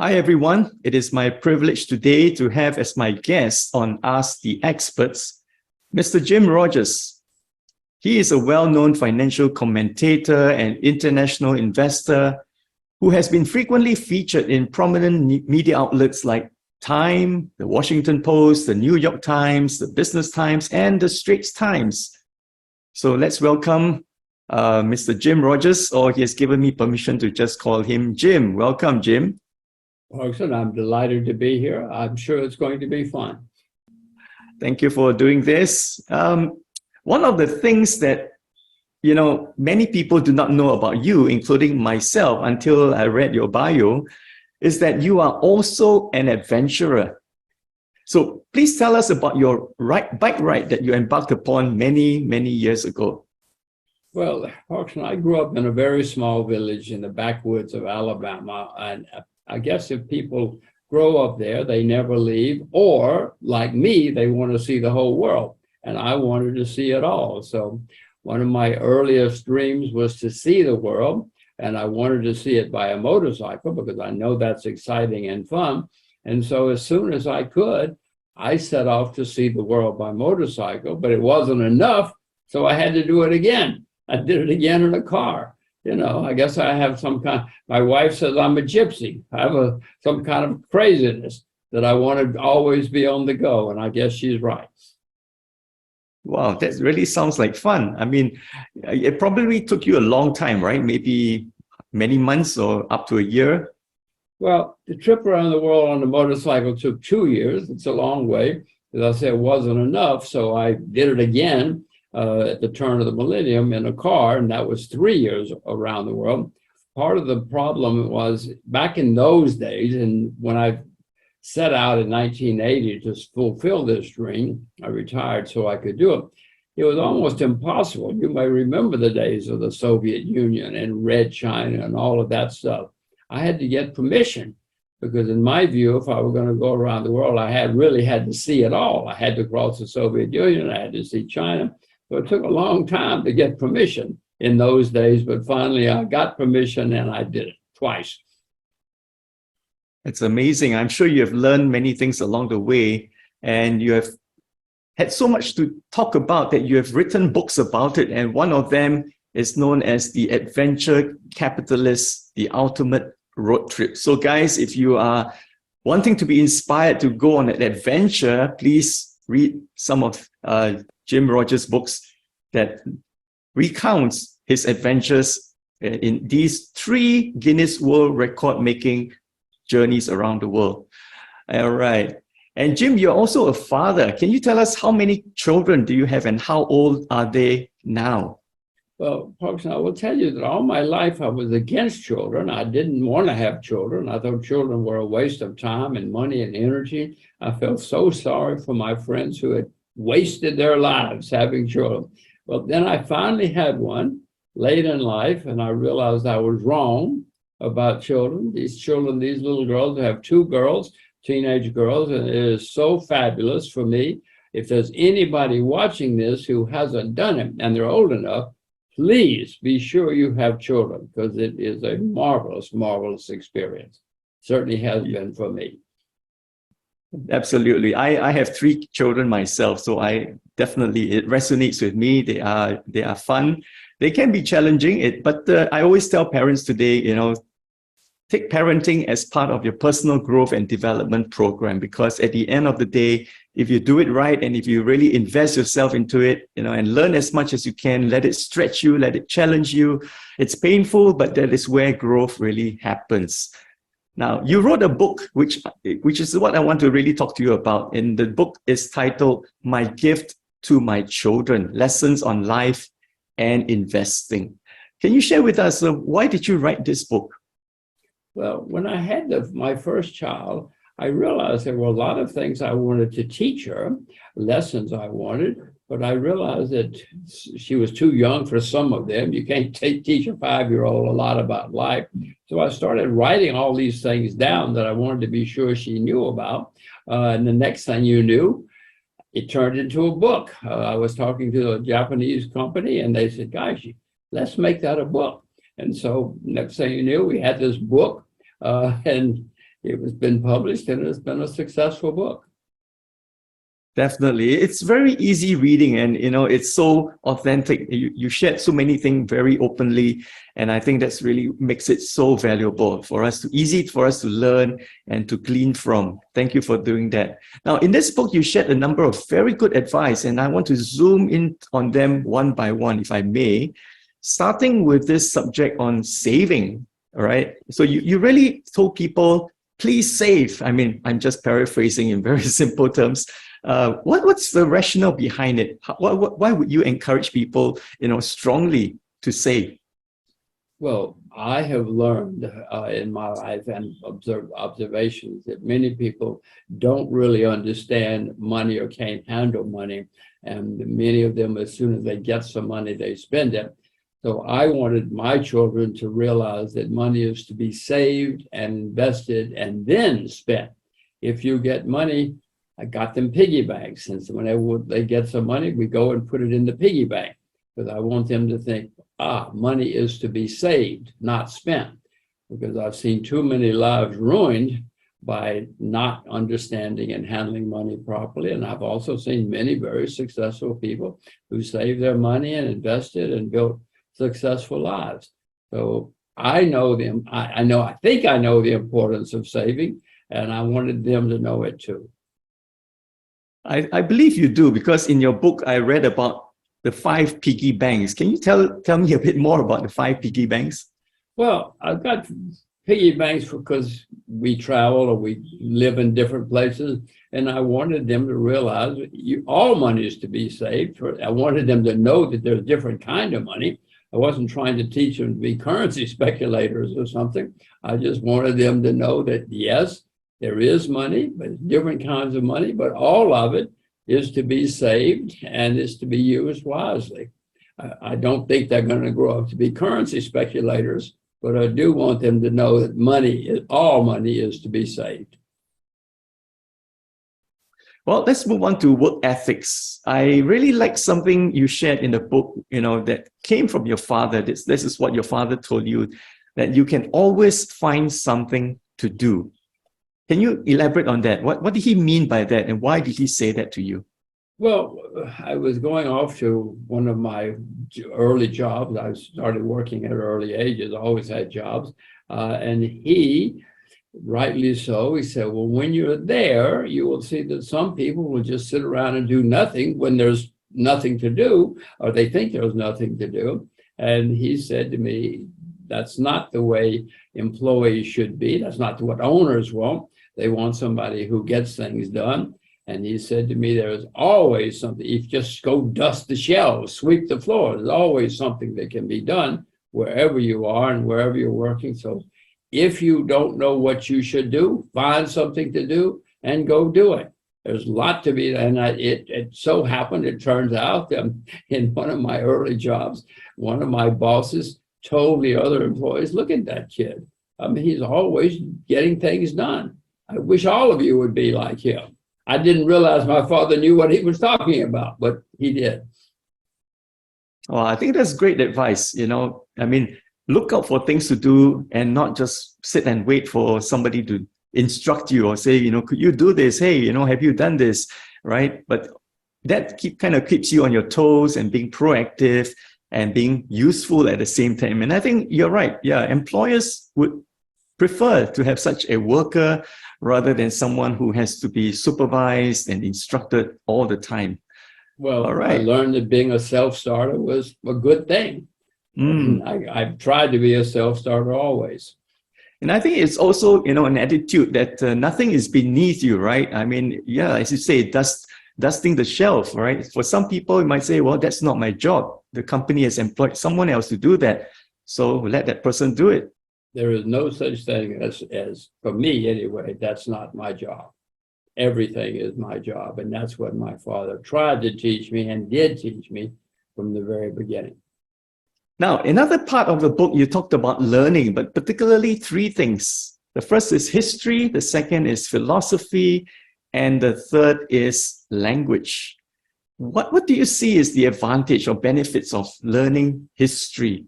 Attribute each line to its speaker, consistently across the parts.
Speaker 1: Hi, everyone. It is my privilege today to have as my guest on Ask the Experts, Mr. Jim Rogers. He is a well-known financial commentator and international investor who has been frequently featured in prominent media outlets like Time, the Washington Post, the New York Times, the Business Times, and the Straits Times. So let's welcome Mr. Jim Rogers, or he has given me permission to just call him Jim. Welcome, Jim.
Speaker 2: Parcsen, I'm delighted to be here. I'm sure it's going to be fun.
Speaker 1: Thank you for doing this. One of the things that, many people do not know about you, including myself, until I read your bio, is that you are also an adventurer. So please tell us about your bike ride that you embarked upon many, many years ago.
Speaker 2: Well, Parcsen, I grew up in a very small village in the backwoods of Alabama, and I guess if people grow up there, they never leave, or like me, they want to see the whole world. And I wanted to see it all. So one of my earliest dreams was to see the world. And I wanted to see it by a motorcycle because I know that's exciting and fun. And so as soon as I could, I set off to see the world by motorcycle, but it wasn't enough. So I had to do it again. I did it again in a car. I guess I have some kind, my wife says I'm a gypsy. I have some kind of craziness that I want to always be on the go. And I guess she's right.
Speaker 1: Wow, that really sounds like fun. I mean, it probably took you a long time, right? Maybe many months or up to a year.
Speaker 2: Well, the trip around the world on the motorcycle took 2 years. It's a long way. As I said, it wasn't enough. So I did it again. At the turn of the millennium in a car, and that was 3 years around the world. Part of the problem was back in those days, and when I set out in 1980 to fulfill this dream, I retired so I could do it. It was almost impossible. You may remember the days of the Soviet Union and Red China and all of that stuff. I had to get permission because in my view, if I were going to go around the world, I really had to see it all. I had to cross the Soviet Union. I had to see China. So it took a long time to get permission in those days, but finally I got permission and I did it twice.
Speaker 1: It's amazing. I'm sure you have learned many things along the way, and you have had so much to talk about that you have written books about it. And one of them is known as The Adventure Capitalist, The Ultimate Road Trip. So guys, if you are wanting to be inspired to go on an adventure, please read some of Jim Rogers' books that recounts his adventures in these 3 Guinness World Record-making journeys around the world. All right. And Jim, you're also a father. Can you tell us how many children do you have and how old are they now?
Speaker 2: Well, Parcsen, I will tell you that all my life I was against children. I didn't want to have children. I thought children were a waste of time and money and energy. I felt so sorry for my friends who had wasted their lives having children. Well, then I finally had one late in life, and I realized I was wrong about children. These little girls, I have 2 girls, teenage girls, and it is so fabulous for me. If there's anybody watching this who hasn't done it and they're old enough, please be sure you have children because it is a marvelous, marvelous experience. Certainly has been for me.
Speaker 1: Absolutely. I have 3 children myself, so it resonates with me. They are fun. They can be challenging, but I always tell parents today, take parenting as part of your personal growth and development program, because at the end of the day, if you do it right and if you really invest yourself into it, and learn as much as you can, let it stretch you, let it challenge you. It's painful, but that is where growth really happens. Now, you wrote a book, which is what I want to really talk to you about. And the book is titled My Gift to My Children, Lessons on Life and Investing. Can you share with us, why did you write this book?
Speaker 2: Well, when I had my first child, I realized there were a lot of things I wanted to teach her, lessons I wanted, but I realized that she was too young for some of them. You can't teach a 5-year-old a lot about life. So I started writing all these things down that I wanted to be sure she knew about. And the next thing you knew, it turned into a book. I was talking to a Japanese company and they said, guys, let's make that a book. And so next thing you knew, we had this book and it was been published and it's been a successful book.
Speaker 1: Definitely. It's very easy reading and, it's so authentic. You shared so many things very openly. And I think that's really makes it so valuable easy for us to learn and to glean from. Thank you for doing that. Now, in this book, you shared a number of very good advice, and I want to zoom in on them one by one, if I may, starting with this subject on saving. All right. So you really told people, please save. I mean, I'm just paraphrasing in very simple terms. What's the rationale behind it? Why would you encourage people, strongly to save?
Speaker 2: Well, I have learned in my life and observations that many people don't really understand money or can't handle money. And many of them, as soon as they get some money, they spend it. So I wanted my children to realize that money is to be saved and invested and then spent. If you get money, I got them piggy banks. And so whenever they get some money, we go and put it in the piggy bank, because I want them to think, money is to be saved, not spent. Because I've seen too many lives ruined by not understanding and handling money properly. And I've also seen many very successful people who saved their money and invested and built successful lives. So I know them. I think I know the importance of saving, and I wanted them to know it too.
Speaker 1: I believe you do, because in your book, I read about the 5 piggy banks. Can you tell me a bit more about the 5 piggy banks?
Speaker 2: Well, I've got piggy banks because we travel or we live in different places, and I wanted them to realize all money is to be saved. I wanted them to know that there's different kind of money. I wasn't trying to teach them to be currency speculators or something. I just wanted them to know that, yes, there is money, but different kinds of money, but all of it is to be saved and is to be used wisely. I don't think they're going to grow up to be currency speculators, but I do want them to know that all money is to be saved.
Speaker 1: Well, let's move on to work ethics. I really like something you shared in the book, that came from your father. This is what your father told you, that you can always find something to do. Can you elaborate on that? What did he mean by that, and why did he say that to you?
Speaker 2: Well, I was going off to one of my early jobs. I started working at early ages, always had jobs. And he, rightly so, he said, well, when you're there, you will see that some people will just sit around and do nothing when there's nothing to do, or they think there's nothing to do. And he said to me, that's not the way employees should be. That's not what owners want. They want somebody who gets things done. And he said to me, there is always something. If you just go dust the shelves, sweep the floor, there's always something that can be done wherever you are and wherever you're working. So if you don't know what you should do, find something to do and go do it. There's a lot to be done. And it so happened, it turns out that in one of my early jobs, one of my bosses told the other employees, look at that kid. I mean, he's always getting things done. I wish all of you would be like him. I didn't realize my father knew what he was talking about, but he did.
Speaker 1: Well, I think that's great advice. I mean, look out for things to do and not just sit and wait for somebody to instruct you or say, could you do this? Hey, have you done this? Right? But that kind of keeps you on your toes and being proactive and being useful at the same time. And I think you're right. Yeah, employers would prefer to have such a worker rather than someone who has to be supervised and instructed all the time.
Speaker 2: Well,
Speaker 1: all right.
Speaker 2: I learned that being a self-starter was a good thing. I've tried to be a self-starter always.
Speaker 1: And I think it's also, an attitude that nothing is beneath you, right? I mean, yeah, as you say, dusting the shelf, right? For some people, you might say, well, that's not my job. The company has employed someone else to do that. So let that person do it.
Speaker 2: There is no such thing as, for me anyway, that's not my job. Everything is my job. And that's what my father tried to teach me and did teach me from the very beginning.
Speaker 1: Now, another part of the book, you talked about learning, but particularly 3 things. The first is history, the second is philosophy, and the third is language. What do you see is the advantage or benefits of learning history?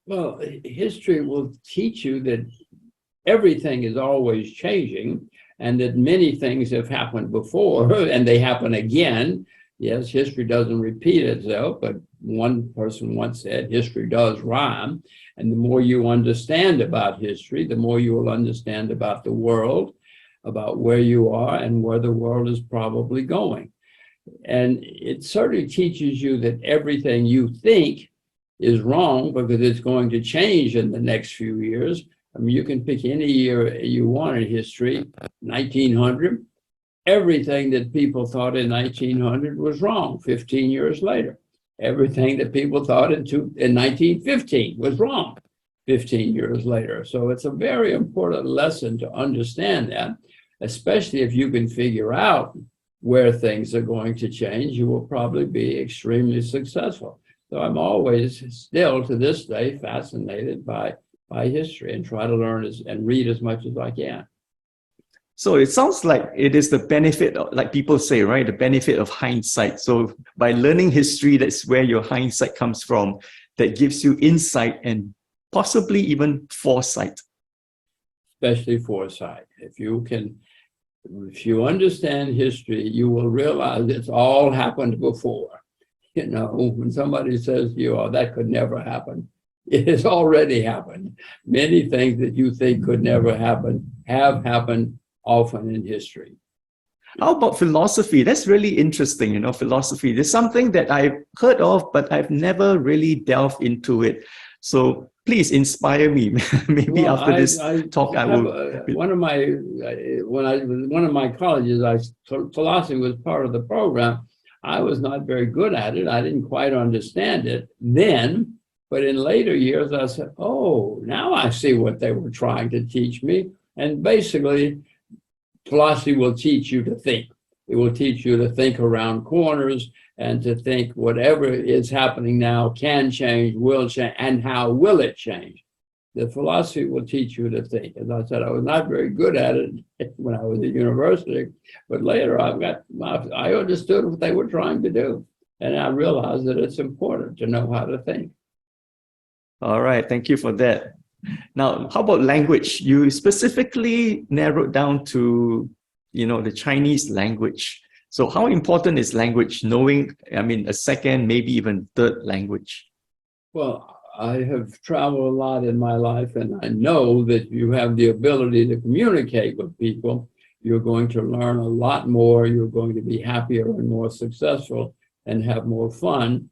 Speaker 2: Well, history will teach you that everything is always changing, and that many things have happened before and they happen again. Yes, history doesn't repeat itself, but one person once said history does rhyme. And the more you understand about history, the more you will understand about the world, about where you are and where the world is probably going. And it certainly teaches you that everything you think is wrong because it's going to change in the next few years. I mean, you can pick any year you want in history, 1900. Everything that people thought in 1900 was wrong 15 years later. Everything that people thought in 1915 was wrong 15 years later. So it's a very important lesson to understand that, especially if you can figure out where things are going to change, you will probably be extremely successful. So I'm always still to this day fascinated by history and try to learn and read as much as I can.
Speaker 1: So it sounds like it is the benefit, like people say, right? The benefit of hindsight. So by learning history, that's where your hindsight comes from, that gives you insight and possibly even foresight.
Speaker 2: Especially foresight. If you understand history, you will realize it's all happened before. You know, when somebody says to you, oh, that could never happen, it has already happened. Many things that you think could never happen have happened often in history.
Speaker 1: How about philosophy? That's really interesting, philosophy. There's something that I've heard of, but I've never really delved into it. So please inspire me. Maybe after this talk, I will.
Speaker 2: One of my colleges, philosophy was part of the program. I was not very good at it. I didn't quite understand it then, but in later years, I said, oh, now I see what they were trying to teach me. And basically, philosophy will teach you to think. It will teach you to think around corners and to think whatever is happening now can change, will change, and how will it change? The philosophy will teach you to think. As I said, I was not very good at it when I was at university, but later I understood what they were trying to do. And I realized that it's important to know how to think.
Speaker 1: All right, thank you for that. Now, how about language? You specifically narrowed down to, the Chinese language. So how important is language, knowing, a second, maybe even third language?
Speaker 2: Well, I have traveled a lot in my life, and I know that you have the ability to communicate with people. You're going to learn a lot more. You're going to be happier and more successful and have more fun.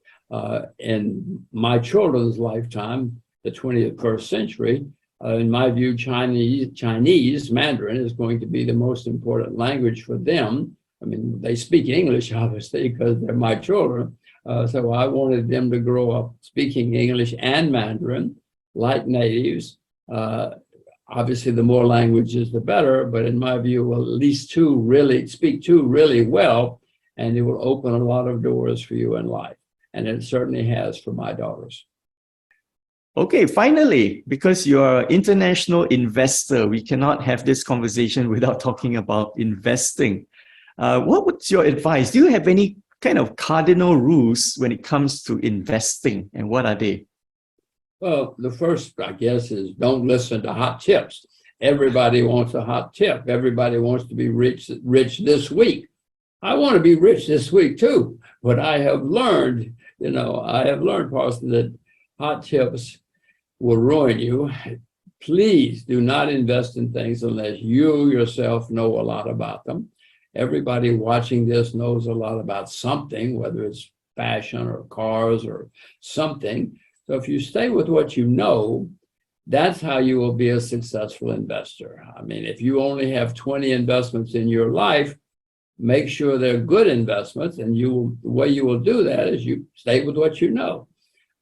Speaker 2: In my children's lifetime, the 21st century, in my view, Chinese Mandarin is going to be the most important language for them. I mean, they speak English, obviously, because they're my children. So I wanted them to grow up speaking English and Mandarin like natives. Obviously, the more languages, the better. But in my view, well, at least speak two really well, and it will open a lot of doors for you in life. And it certainly has for my daughters.
Speaker 1: Okay, finally, because you're an international investor, we cannot have this conversation without talking about investing. What was your advice? Do you have any kind of cardinal rules when it comes to investing, and what are they?
Speaker 2: Well, the first, I guess, is don't listen to hot tips. Everybody wants a hot tip. Everybody wants to be rich this week. I want to be rich this week too, but I have learned, Parcsen, that hot tips will ruin you. Please do not invest in things unless you yourself know a lot about them. Everybody watching this knows a lot about something, whether it's fashion or cars or something. So if you stay with what you know, that's how you will be a successful investor. I mean, if you only have 20 investments in your life, make sure they're good investments. And the way you will do that is you stay with what you know.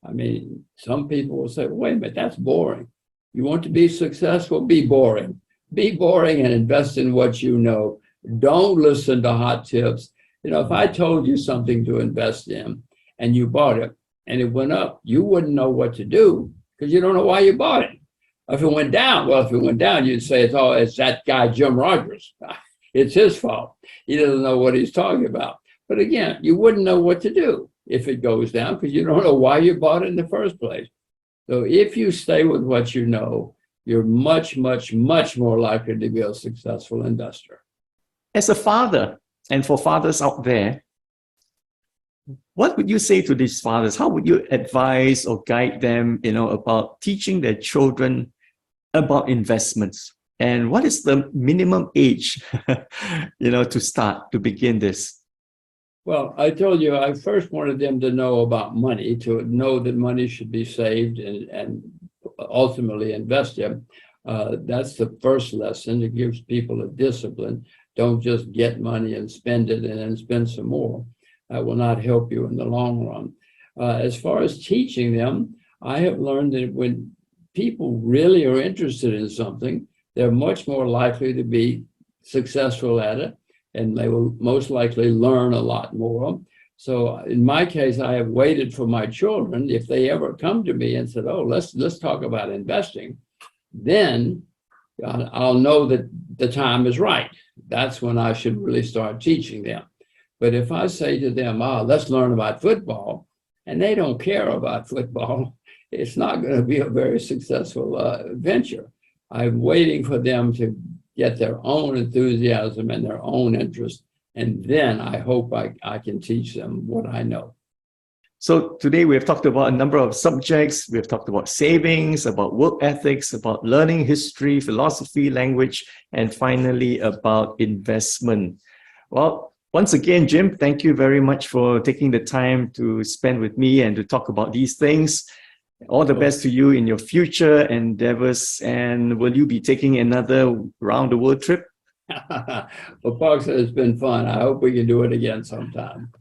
Speaker 2: I mean, some people will say, wait a minute, that's boring. You want to be successful? Be boring. Be boring and invest in what you know. Don't listen to hot tips. If I told you something to invest in and you bought it and it went up, you wouldn't know what to do because you don't know why you bought it. If it went down, you'd say, it's that guy, Jim Rogers. It's his fault. He doesn't know what he's talking about. But again, you wouldn't know what to do if it goes down because you don't know why you bought it in the first place. So if you stay with what you know, you're much, much, much more likely to be a successful investor.
Speaker 1: As a father, and for fathers out there, what would you say to these fathers? How would you advise or guide them, about teaching their children about investments? And what is the minimum age, to begin this?
Speaker 2: Well, I told you I first wanted them to know about money, to know that money should be saved and ultimately invested. That's the first lesson. It gives people a discipline. Don't just get money and spend it and then spend some more. That will not help you in the long run. As far as teaching them, I have learned that when people really are interested in something, they're much more likely to be successful at it, and they will most likely learn a lot more. So in my case, I have waited for my children. If they ever come to me and said, oh, let's talk about investing, then I'll know that the time is right. That's when I should really start teaching them. But if I say to them, let's learn about football, and they don't care about football, it's not going to be a very successful venture. I'm waiting for them to get their own enthusiasm and their own interest, and then I hope I can teach them what I know.
Speaker 1: So today we have talked about a number of subjects. We have talked about savings, about work ethics, about learning history, philosophy, language, and finally about investment. Well, once again, Jim, thank you very much for taking the time to spend with me and to talk about these things. All the best to you in your future endeavors. And will you be taking another round the world trip?
Speaker 2: Well, Parcsen, it's been fun. I hope we can do it again sometime.